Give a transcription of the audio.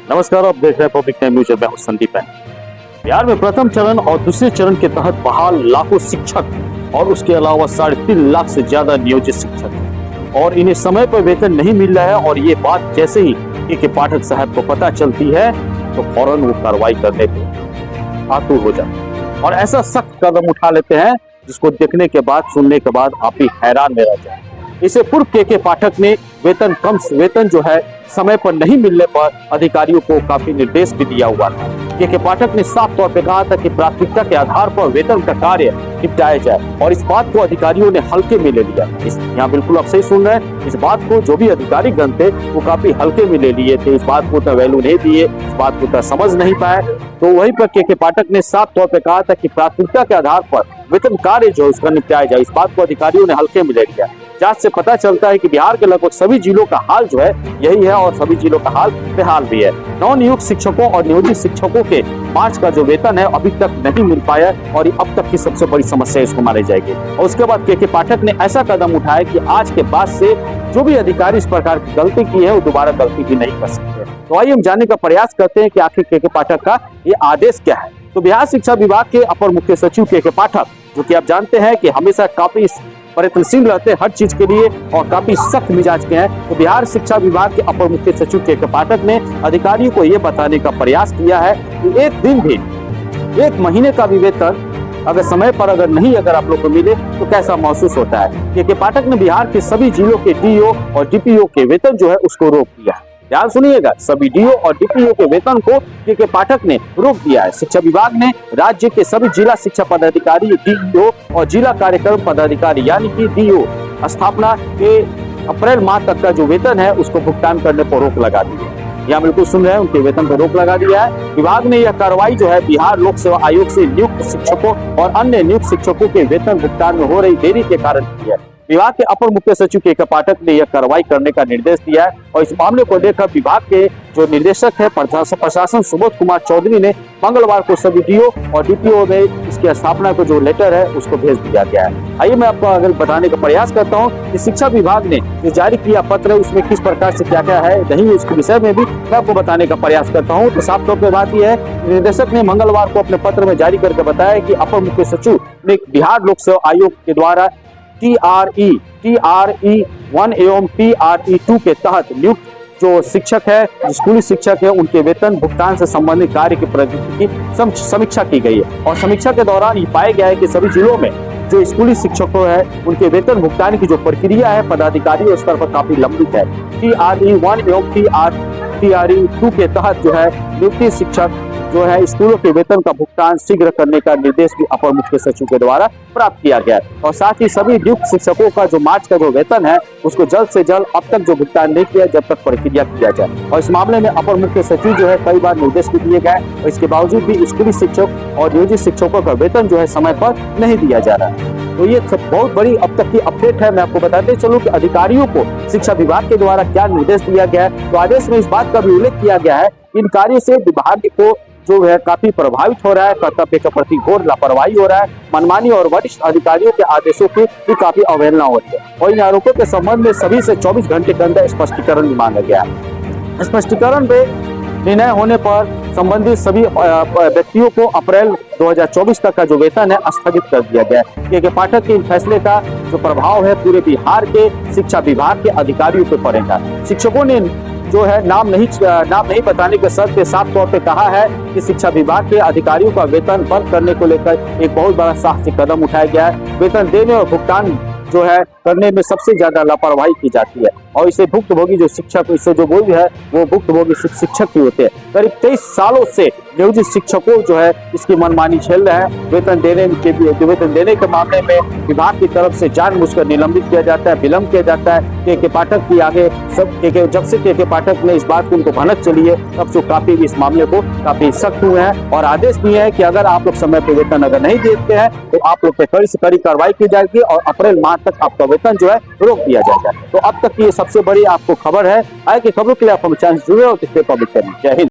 नमस्कार, आप देख रहे हैं पब्लिक टाइम न्यूज। मैं हूं संदीप। बिहार में प्रथम चरण और दूसरे चरण के तहत बहाल लाखों शिक्षक और उसके अलावा 3.5 लाख से ज्यादा नियोजित शिक्षक और इन्हें समय पर वेतन नहीं मिल रहा है। और ये बात जैसे ही के पाठक साहब को पता चलती है तो फौरन वो कार्रवाई करने पे आतुर हो जाते हैं और ऐसा सख्त कदम उठा लेते हैं जिसको देखने के बाद, सुनने के बाद आप ही हैरान में रह जाए। इससे पूर्व के पाठक ने वेतन जो है समय पर नहीं मिलने पर अधिकारियों को काफी निर्देश भी दिया हुआ था। के पाठक ने साफ तौर पर कहा था कि प्राथमिकता के आधार पर वेतन का कार्य निपटाया जाए और इस बात को अधिकारियों ने हल्के में ले लिया। यहाँ बिल्कुल आप सही सुन रहे हैं। इस बात को जो भी अधिकारी गण थे वो काफी हल्के में ले लिए थे। इस बात को तो वैल्यू नहीं दिए, इस बात को तो समझ नहीं पाए। तो वहीं पर के पाठक ने साफ तौर पर कहा था कि प्राथमिकता के आधार पर वेतन कार्य जो उसका निपटाया जाए। इस बात को अधिकारियों ने हल्के में ले लिया। जांच से पता चलता है कि बिहार के लगभग सभी जिलों का हाल जो है यही है और सभी जिलों का हाल बेहाल भी है। नवनियुक्त शिक्षकों और नियोजित शिक्षकों के मार्च का जो वेतन है अभी तक नहीं मिल पाया और अब तक की सबसे बड़ी समस्या इसको मानी जाएगी। और उसके बाद के पाठक ने ऐसा कदम उठाया कि आज के बाद से जो भी अधिकारी इस प्रकार की गलती की है वो दोबारा गलती भी नहीं कर सकते। तो आइए हम जानने का प्रयास करते हैं कि आखिर के पाठक का ये आदेश क्या है। तो बिहार शिक्षा विभाग के अपर मुख्य सचिव के पाठक, जो कि आप जानते हैं कि हमेशा काफी प्रयत्नशील रहते हैं हर चीज के लिए और काफी सख्त मिजाज के हैं। तो बिहार शिक्षा विभाग के अपर मुख्य सचिव के पाठक ने अधिकारियों को यह बताने का प्रयास किया है कि एक दिन भी, एक महीने का भी वेतन अगर समय पर अगर आप लोग को मिले तो कैसा महसूस होता है। के पाठक ने बिहार के सभी जिलों के डीओ और डीपीओ के वेतन जो है उसको रोक दिया। ध्यान सुनिएगा, सभी डीओ और डीपीओ के वेतन को के पाठक ने रोक दिया है। शिक्षा विभाग ने राज्य के सभी जिला शिक्षा पदाधिकारी, डीईओ और जिला कार्यक्रम पदाधिकारी यानी कि डीओ स्थापना के अप्रैल माह तक का जो वेतन है उसको भुगतान करने पर रोक लगा दी है। यहाँ बिल्कुल सुन रहे हैं, उनके वेतन पर रोक लगा दिया है। विभाग ने यह कार्रवाई जो है बिहार लोक सेवा आयोग से नियुक्त शिक्षकों और अन्य नियुक्त शिक्षकों के वेतन भुगतान में हो रही देरी के कारण की है। विभाग के अपर मुख्य सचिव के पाठक ने यह कार्रवाई करने का निर्देश दिया है और इस मामले को लेकर विभाग के जो निर्देशक है प्रशासन सुबोध कुमार चौधरी ने मंगलवार को सभी डीओ और डीपीओ में इसकी स्थापना को जो लेटर है उसको भेज दिया गया है। आइए मैं आपको अगर बताने का प्रयास करता हूँ कि शिक्षा विभाग ने जो जारी किया पत्र है उसमें किस प्रकार से क्या क्या है नहीं, उसके विषय में भी मैं आपको बताने का प्रयास करता हूँ। तो साफ तौर पर बात यह है, निर्देशक ने मंगलवार को अपने पत्र में जारी करके बताया कि अपर मुख्य सचिव ने बिहार लोक सेवा आयोग के द्वारा TRE 1 एवं TRE 2 के तहत नियुक्त जो शिक्षक है, स्कूली शिक्षक है, उनके वेतन भुगतान से संबंधित कार्य की प्रगति की समीक्षा की गई है। और समीक्षा के दौरान ये पाया गया है कि सभी जिलों में जो स्कूली शिक्षकों है उनके वेतन भुगतान की जो प्रक्रिया है पदाधिकारी स्तर पर काफी लंबित है। TRE 1 एवं TRE 2 के तहत जो है नियुक्त शिक्षक जो है स्कूलों के वेतन का भुगतान शीघ्र करने का निर्देश भी अपर मुख्य सचिव के द्वारा प्राप्त किया गया और साथ ही सभी नियुक्त शिक्षकों का जो मार्च का जो वेतन है उसको जल्द से जल्द अब तक जो भुगतान नहीं किया जब तक प्रक्रिया किया जाए। और इस मामले में अपर मुख्य सचिव जो है कई बार निर्देश भी दिए गए और इसके बावजूद भी स्कूली शिक्षक और नियोजित शिक्षकों का वेतन जो है समय पर नहीं दिया जा रहा है। तो ये सब बहुत बड़ी अब तक की अपडेट है। मैं आपको बताते चलूं कि अधिकारियों को शिक्षा विभाग के द्वारा क्या निर्देश दिया गया है। तो आदेश में इस बात का भी उल्लेख किया गया है इन कार्यों से विभाग को जो है काफी प्रभावित हो रहा है, कर्तव्य के प्रति घोर लापरवाही हो रहा है, मनमानी और वरिष्ठ अधिकारियों के आदेशों की भी काफी अवहेलना हो रही है। और इन आरोपों के संबंध में सभी से 24 घंटे के अंदर स्पष्टीकरण भी मांगा गया है। स्पष्टीकरण में निर्णय होने पर संबंधित सभी व्यक्तियों को अप्रैल 2024 तक का जो वेतन है स्थगित कर दिया गया है। क्योंकि पाठक के फैसले का जो प्रभाव है पूरे बिहार के शिक्षा विभाग के अधिकारियों पर पड़ेगा। शिक्षकों ने जो है नाम नहीं बताने के शर्त पे साफ तौर पे कहा है कि शिक्षा विभाग के अधिकारियों का वेतन बंद करने को लेकर एक बहुत बड़ा साहसिक कदम उठाया गया है। वेतन देने और भुगतान जो है करने में सबसे ज्यादा लापरवाही की जाती है और इसे भुक्तभोगी जो शिक्षक, इससे जो बोझ है वो भुक्तभोगी शिक्षक ही होते हैं। करीब 23 सालों से नियोजित शिक्षकों जो है इसकी मनमानी झेल रहे हैं। वेतन देने के मामले में विभाग की तरफ से जानबूझकर निलंबित किया जाता है, विलंब किया जाता है। के पाठक की आगे सब जब से के पाठक ने इस बात को उनको भनक चली है तब से काफी इस मामले को काफी सख्त हुए हैं और आदेश दिए हैं कि अगर आप लोग समय पर वेतन अगर नहीं देते हैं तो आप लोग पे कड़ी से कड़ी कार्रवाई की जाएगी और अप्रैल माह तक आपका वेतन जो है रोक दिया जाएगा। तो अब तक की ये सबसे बड़ी आपको खबर है। आगे की खबरों के लिए आप हमारे चैनल जुड़े हो। पब्लिक जय हिंद।